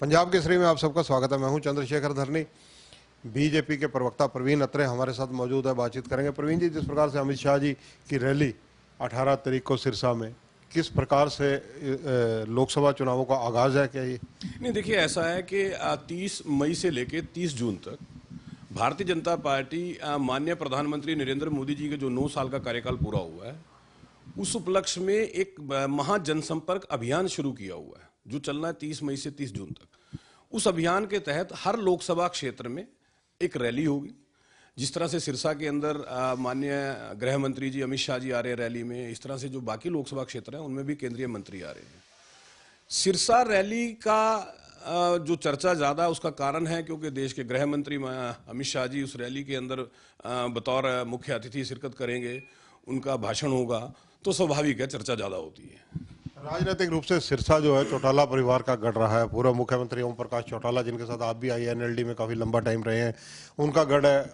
पंजाब केसरी में आप सबका स्वागत है। मैं हूं चंद्रशेखर धरनी। बीजेपी के प्रवक्ता प्रवीण अत्रे हमारे साथ मौजूद है, बातचीत करेंगे। प्रवीण जी, जिस प्रकार से अमित शाह जी की रैली 18 तारीख को सिरसा में, किस प्रकार से लोकसभा चुनावों का आगाज है क्या ये? नहीं, देखिए ऐसा है कि 30 मई से लेकर 30 जून तक भारतीय जनता पार्टी माननीय प्रधानमंत्री नरेंद्र मोदी जी के जो 9 साल का कार्यकाल पूरा हुआ है उस उपलक्ष्य में एक महा जनसंपर्क अभियान शुरू किया हुआ है जो चलना है 30 मई से 30 जून तक। उस अभियान के तहत हर लोकसभा क्षेत्र में एक रैली होगी। जिस तरह से सिरसा के अंदर माननीय गृह मंत्री जी अमित शाह जी आ रहे हैं रैली में, इस तरह से जो बाकी लोकसभा क्षेत्र हैं उनमें भी केंद्रीय मंत्री आ रहे हैं। सिरसा रैली का जो चर्चा ज़्यादा है उसका कारण है क्योंकि देश के गृह मंत्री अमित शाह जी उस रैली के अंदर बतौर मुख्य अतिथि शिरकत करेंगे, उनका भाषण होगा, तो स्वाभाविक है चर्चा ज़्यादा होती है। राजनीतिक रूप से सिरसा जो है चौटाला परिवार का गढ़ रहा है। पूर्व मुख्यमंत्री ओम प्रकाश चौटाला, जिनके साथ आप भी INLD में काफ़ी लंबा टाइम रहे हैं, उनका गढ़ है।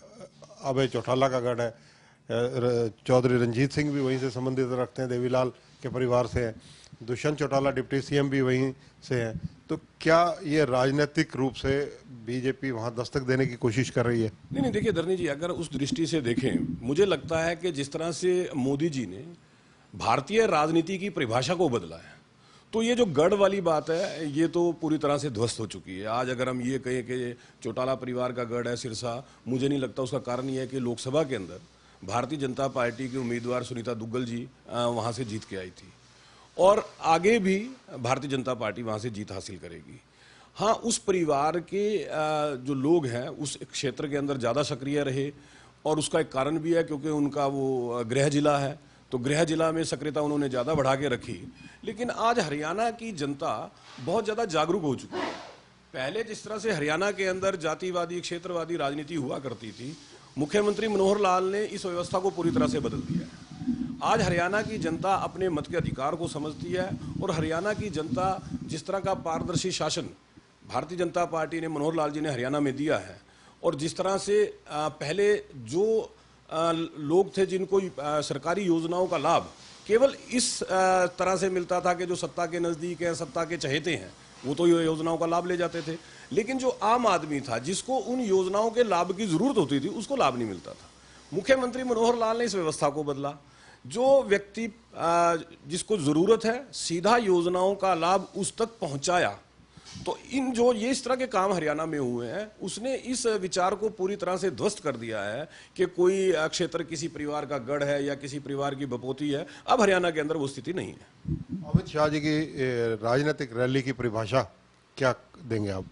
अभय चौटाला का गढ़ है। चौधरी रंजीत सिंह भी वहीं से संबंधित रखते हैं, देवीलाल के परिवार से हैं। दुष्यंत चौटाला डिप्टी CM भी वहीं से हैं। तो क्या ये राजनीतिक रूप से बीजेपी वहां दस्तक देने की कोशिश कर रही है? नहीं, देखिए धरनी जी, अगर उस दृष्टि से देखें, मुझे लगता है कि जिस तरह से मोदी जी ने भारतीय राजनीति की परिभाषा को बदला है, तो ये जो गढ़ वाली बात है ये तो पूरी तरह से ध्वस्त हो चुकी है। आज अगर हम ये कहें कि चौटाला परिवार का गढ़ है सिरसा, मुझे नहीं लगता। उसका कारण ये है कि लोकसभा के अंदर भारतीय जनता पार्टी की उम्मीदवार सुनीता दुग्गल जी वहाँ से जीत के आई थी और आगे भी भारतीय जनता पार्टी वहाँ से जीत हासिल करेगी। हाँ, उस परिवार के जो लोग हैं उस क्षेत्र के अंदर ज़्यादा सक्रिय रहे और उसका एक कारण भी है क्योंकि उनका वो गृह जिला है, तो गृह जिला में सक्रियता उन्होंने ज़्यादा बढ़ा के रखी। लेकिन आज हरियाणा की जनता बहुत ज़्यादा जागरूक हो चुकी है। पहले जिस तरह से हरियाणा के अंदर जातिवादी क्षेत्रवादी राजनीति हुआ करती थी, मुख्यमंत्री मनोहर लाल ने इस व्यवस्था को पूरी तरह से बदल दिया है। आज हरियाणा की जनता अपने मत के अधिकार को समझती है और हरियाणा की जनता जिस तरह का पारदर्शी शासन भारतीय जनता पार्टी ने, मनोहर लाल जी ने हरियाणा में दिया है, और जिस तरह से पहले जो लोग थे जिनको सरकारी योजनाओं का लाभ केवल इस तरह से मिलता था कि जो सत्ता के नज़दीक हैं, सत्ता के चहेते हैं, वो तो ये योजनाओं का लाभ ले जाते थे, लेकिन जो आम आदमी था जिसको उन योजनाओं के लाभ की जरूरत होती थी उसको लाभ नहीं मिलता था। मुख्यमंत्री मनोहर लाल ने इस व्यवस्था को बदला। जो व्यक्ति जिसको जरूरत है सीधा योजनाओं का लाभ उस तक पहुंचाया। तो इन जो ये इस तरह के काम हरियाणा में हुए हैं, उसने इस विचार को पूरी तरह से ध्वस्त कर दिया है कि कोई क्षेत्र किसी परिवार का गढ़ है या किसी परिवार की बपोती है। अब हरियाणा के अंदर वो स्थिति नहीं है। अमित शाह जी की राजनीतिक रैली की परिभाषा क्या देंगे आप?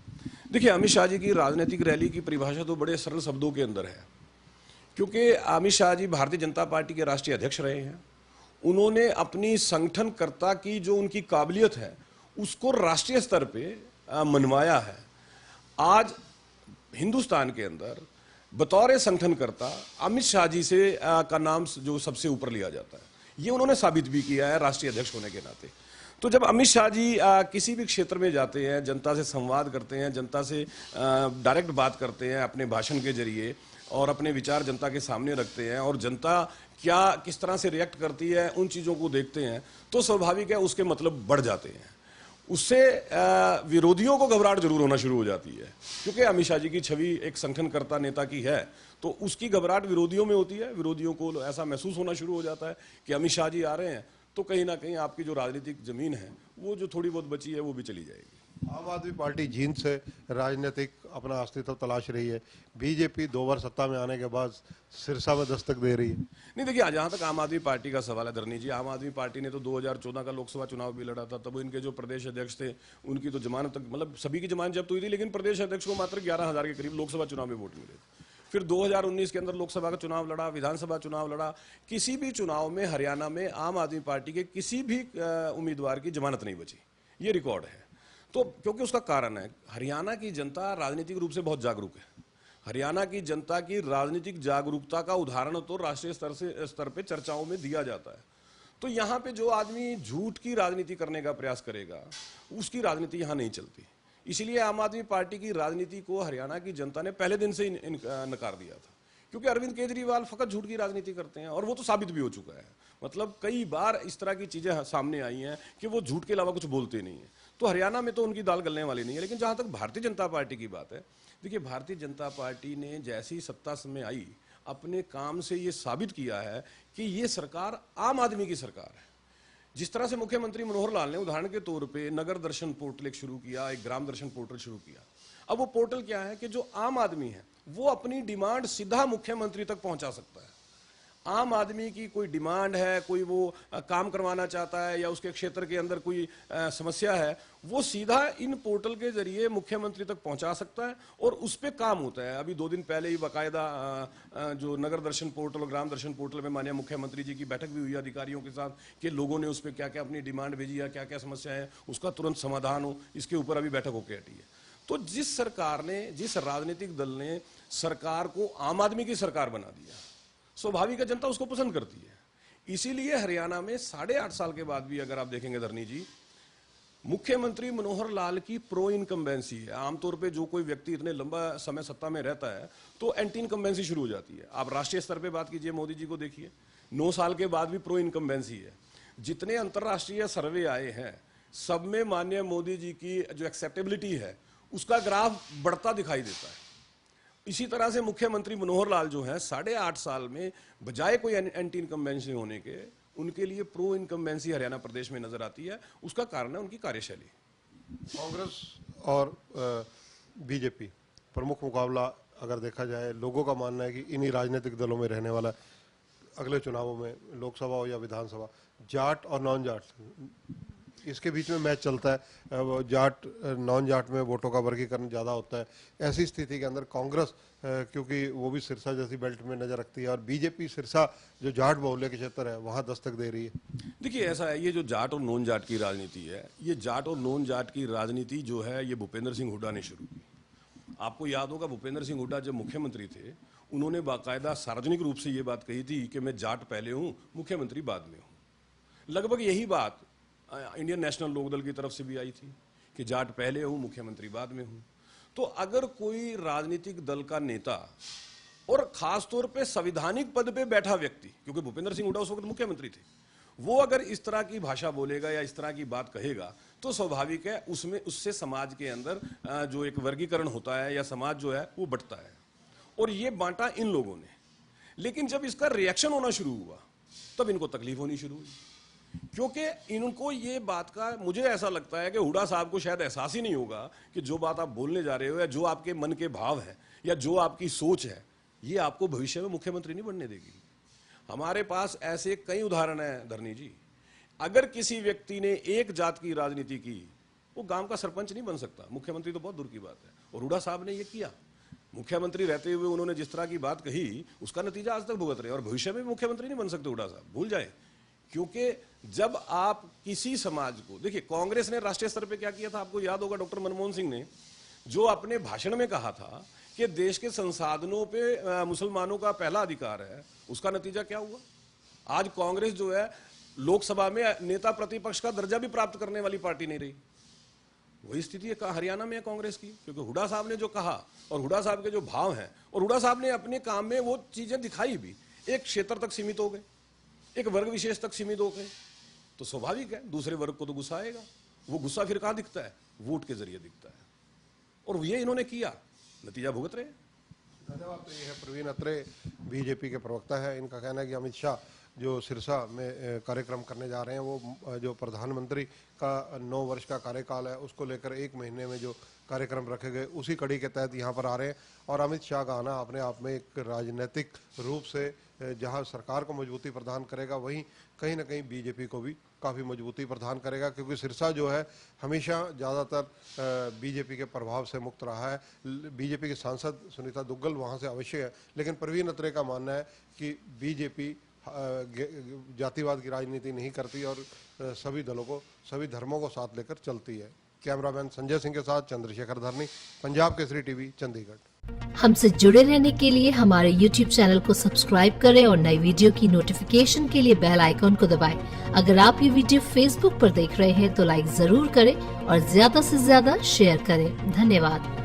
देखिए, अमित शाह जी की राजनीतिक रैली की परिभाषा तो बड़े सरल शब्दों के अंदर है, क्योंकि अमित शाह जी भारतीय जनता पार्टी के राष्ट्रीय अध्यक्ष रहे हैं। उन्होंने अपनी संगठनकर्ता की जो उनकी काबिलियत है उसको राष्ट्रीय स्तर पे मनवाया है। आज हिंदुस्तान के अंदर बतौर संगठनकर्ता अमित शाह जी से का नाम जो सबसे ऊपर लिया जाता है, ये उन्होंने साबित भी किया है राष्ट्रीय अध्यक्ष होने के नाते। तो जब अमित शाह जी किसी भी क्षेत्र में जाते हैं, जनता से संवाद करते हैं, जनता से डायरेक्ट बात करते हैं अपने भाषण के जरिए और अपने विचार जनता के सामने रखते हैं और जनता क्या किस तरह से रिएक्ट करती है उन चीज़ों को देखते हैं, तो स्वाभाविक है उसके मतलब बढ़ जाते हैं। उससे विरोधियों को घबराहट जरूर होना शुरू हो जाती है, क्योंकि अमित शाह जी की छवि एक संगठनकर्ता नेता की है, तो उसकी घबराहट विरोधियों में होती है। विरोधियों को ऐसा महसूस होना शुरू हो जाता है कि अमित शाह जी आ रहे हैं तो कहीं ना कहीं आपकी जो राजनीतिक जमीन है वो जो थोड़ी बहुत बची है वो भी चली जाएगी। आम आदमी पार्टी जींद से राजनीतिक अपना अस्तित्व तलाश रही है। बीजेपी 2 बार सत्ता में आने के बाद सिरसा में दस्तक दे रही है। नहीं, देखिए जहां तक आम आदमी पार्टी का सवाल है धरनी जी, आम आदमी पार्टी ने तो 2014 का लोकसभा चुनाव भी लड़ा था। तब इनके जो प्रदेश अध्यक्ष थे उनकी तो जमानत तक, मतलब सभी की जमानत जब्त हुई थी, लेकिन प्रदेश अध्यक्ष को मात्र 11,000 के करीब लोकसभा चुनाव में वोट मिले। फिर 2019 के अंदर लोकसभा का चुनाव लड़ा, विधानसभा चुनाव लड़ा। किसी भी चुनाव में हरियाणा में आम आदमी पार्टी के किसी भी उम्मीदवार की जमानत नहीं बची, ये रिकॉर्ड है। तो क्योंकि उसका कारण है हरियाणा की जनता राजनीतिक रूप से बहुत जागरूक है। हरियाणा की जनता की राजनीतिक जागरूकता का उदाहरण तो राष्ट्रीय स्तर पे चर्चाओं में दिया जाता है। तो यहाँ पे जो आदमी झूठ की राजनीति करने का प्रयास करेगा उसकी राजनीति यहाँ नहीं चलती। इसीलिए आम आदमी पार्टी की राजनीति को हरियाणा की जनता ने पहले दिन से नकार दिया था, क्योंकि अरविंद केजरीवाल फकत झूठ की राजनीति करते हैं और वो तो साबित भी हो चुका है। मतलब कई बार इस तरह की चीजें सामने आई हैं कि वो झूठ के अलावा कुछ बोलते नहीं है। तो हरियाणा में तो उनकी दाल गलने वाली नहीं है। लेकिन जहां तक भारतीय जनता पार्टी की बात है, देखिए भारतीय जनता पार्टी ने जैसी सत्ता में आई अपने काम से ये साबित किया है कि ये सरकार आम आदमी की सरकार है। जिस तरह से मुख्यमंत्री मनोहर लाल ने उदाहरण के तौर पे नगर दर्शन पोर्टल एक शुरू किया, एक ग्राम दर्शन पोर्टल शुरू किया। अब वो पोर्टल क्या है कि जो आम आदमी है वो अपनी डिमांड सीधा मुख्यमंत्री तक पहुंचा सकता है। आम आदमी की कोई डिमांड है, कोई वो काम करवाना चाहता है या उसके क्षेत्र के अंदर कोई समस्या है, वो सीधा इन पोर्टल के जरिए मुख्यमंत्री तक पहुंचा सकता है और उस पर काम होता है। अभी 2 दिन पहले ही बाकायदा जो नगर दर्शन पोर्टल और ग्राम दर्शन पोर्टल में माननीय मुख्यमंत्री जी की बैठक भी हुई अधिकारियों के साथ कि लोगों ने उस पर क्या क्या अपनी डिमांड भेजी है, क्या क्या समस्या है, उसका तुरंत समाधान हो, इसके ऊपर अभी बैठक होकर हटी है। तो जिस सरकार ने, जिस राजनीतिक दल ने सरकार को आम आदमी की सरकार बना दिया, स्वाभाविक है जनता उसको पसंद करती है। इसीलिए हरियाणा में 8.5 साल के बाद भी अगर आप देखेंगे धरनी जी, मुख्यमंत्री मनोहर लाल की प्रो इनकम्बेंसी है। आमतौर पे जो कोई व्यक्ति इतने लंबा समय सत्ता में रहता है तो एंटी इनकम्बेंसी शुरू हो जाती है। आप राष्ट्रीय स्तर पे बात कीजिए, मोदी जी को देखिए, 9 साल के बाद भी प्रो इनकम्बेंसी है। जितने अंतर्राष्ट्रीय सर्वे आए हैं सब में माननीय मोदी जी की जो एक्सेप्टेबिलिटी है उसका ग्राफ बढ़ता दिखाई देता है। इसी तरह से मुख्यमंत्री मनोहर लाल जो है 8.5 साल में बजाय कोई एंटी इनकम्बेंसी होने के, उनके लिए प्रो इनकम्बेंसी हरियाणा प्रदेश में नजर आती है। उसका कारण है उनकी कार्यशैली। कांग्रेस और बीजेपी प्रमुख मुकाबला अगर देखा जाए, लोगों का मानना है कि इन्हीं राजनीतिक दलों में रहने वाला अगले चुनावों में, लोकसभा हो या विधानसभा, जाट और नॉन जाट, इसके बीच में मैच चलता है। जाट नॉन जाट में वोटों का वर्गीकरण ज़्यादा होता है। ऐसी स्थिति के अंदर कांग्रेस, क्योंकि वो भी सिरसा जैसी बेल्ट में नजर रखती है, और बीजेपी सिरसा जो जाट बहुल्य के क्षेत्र है वहाँ दस्तक दे रही है। देखिए ऐसा है, ये जो जाट और नॉन जाट की राजनीति है, ये जाट और नॉन जाट की राजनीति जो है ये भूपेंद्र सिंह हुड्डा ने शुरू की। आपको याद होगा भूपेंद्र सिंह हुड्डा जब मुख्यमंत्री थे उन्होंने बाकायदा सार्वजनिक रूप से ये बात कही थी कि मैं जाट पहले हूँ, मुख्यमंत्री बाद में हूँ। लगभग यही बात इंडियन नेशनल लोकदल की तरफ से भी आई थी कि जाट पहले हूं, मुख्यमंत्री बाद में हूं। तो अगर कोई राजनीतिक दल का नेता और खास तौर पे संवैधानिक पद पे बैठा व्यक्ति, क्योंकि भूपेंद्र सिंह हुड्डा उस वक्त मुख्यमंत्री थे, वो अगर इस तरह की भाषा बोलेगा या इस तरह की बात कहेगा तो स्वाभाविक है उसमें उससे समाज के अंदर जो एक वर्गीकरण होता है या समाज जो है वो बंटता है। और ये बांटा इन लोगों ने। लेकिन जब इसका रिएक्शन होना शुरू हुआ तब इनको तकलीफ होनी शुरू हुई, क्योंकि इनको ये बात का, मुझे ऐसा लगता है कि हुड्डा साहब को शायद एहसास ही नहीं होगा कि जो बात आप बोलने जा रहे हो या जो आपके मन के भाव है या जो आपकी सोच है ये आपको भविष्य में मुख्यमंत्री नहीं बनने देगी। हमारे पास ऐसे कई उदाहरण हैं धरनी जी। अगर किसी व्यक्ति ने एक जात की राजनीति की, वो गांव का सरपंच नहीं बन सकता, मुख्यमंत्री तो बहुत दूर की बात है। और हुड्डा साहब ने ये किया, मुख्यमंत्री रहते हुए उन्होंने जिस तरह की बात कही उसका नतीजा आज तक भुगत रहे, और भविष्य में भी मुख्यमंत्री नहीं बन सकते हुड्डा साहब, भूल जाए। क्योंकि जब आप किसी समाज को देखिए, कांग्रेस ने राष्ट्रीय स्तर पे क्या किया था आपको याद होगा, डॉक्टर मनमोहन सिंह ने जो अपने भाषण में कहा था कि देश के संसाधनों पे मुसलमानों का पहला अधिकार है, उसका नतीजा क्या हुआ? आज कांग्रेस जो है लोकसभा में नेता प्रतिपक्ष का दर्जा भी प्राप्त करने वाली पार्टी नहीं रही। वही स्थिति है हरियाणा में है कांग्रेस की, क्योंकि हुड्डा साहब ने जो कहा और हुड्डा साहब के जो भाव हैं, और हुड्डा साहब ने अपने काम में वो चीजें दिखाई भी, एक क्षेत्र तक सीमित हो गए, एक वर्ग विशेष तक सीमित हो गए, तो स्वाभाविक है दूसरे वर्ग को तो गुस्सा आएगा। वो गुस्सा फिर कहां दिखता है? वोट के जरिए दिखता है, और ये इन्होंने किया, नतीजा भुगत रहे। धन्यवाद। तो ये है प्रवीण अत्रे, बीजेपी के प्रवक्ता है। इनका कहना है कि अमित शाह जो सिरसा में कार्यक्रम करने जा रहे हैं, वो जो प्रधानमंत्री का 9 वर्ष का कार्यकाल है उसको लेकर 1 महीने में जो कार्यक्रम रखे गए उसी कड़ी के तहत यहाँ पर आ रहे हैं। और अमित शाह का आना अपने आप में एक राजनीतिक रूप से जहाँ सरकार को मजबूती प्रदान करेगा, वहीं कहीं ना कहीं बीजेपी को भी काफ़ी मजबूती प्रदान करेगा, क्योंकि सिरसा जो है हमेशा ज़्यादातर बीजेपी के प्रभाव से मुक्त रहा है। बीजेपी के सांसद सुनीता दुग्गल वहाँ से अवश्य है, लेकिन प्रवीण अत्रे का मानना है कि बीजेपी जातिवाद की राजनीति नहीं करती और सभी दलों को, सभी धर्मों को साथ लेकर चलती है। कैमरामैन संजय सिंह के साथ चंद्रशेखर धरनी, पंजाब केसरी टीवी, चंडीगढ़। हमसे जुड़े रहने के लिए हमारे YouTube चैनल को सब्सक्राइब करें और नई वीडियो की नोटिफिकेशन के लिए बेल आइकॉन को दबाएं। अगर आप ये वीडियो Facebook पर देख रहे हैं तो लाइक जरूर करें और ज्यादा से ज्यादा शेयर करें। धन्यवाद।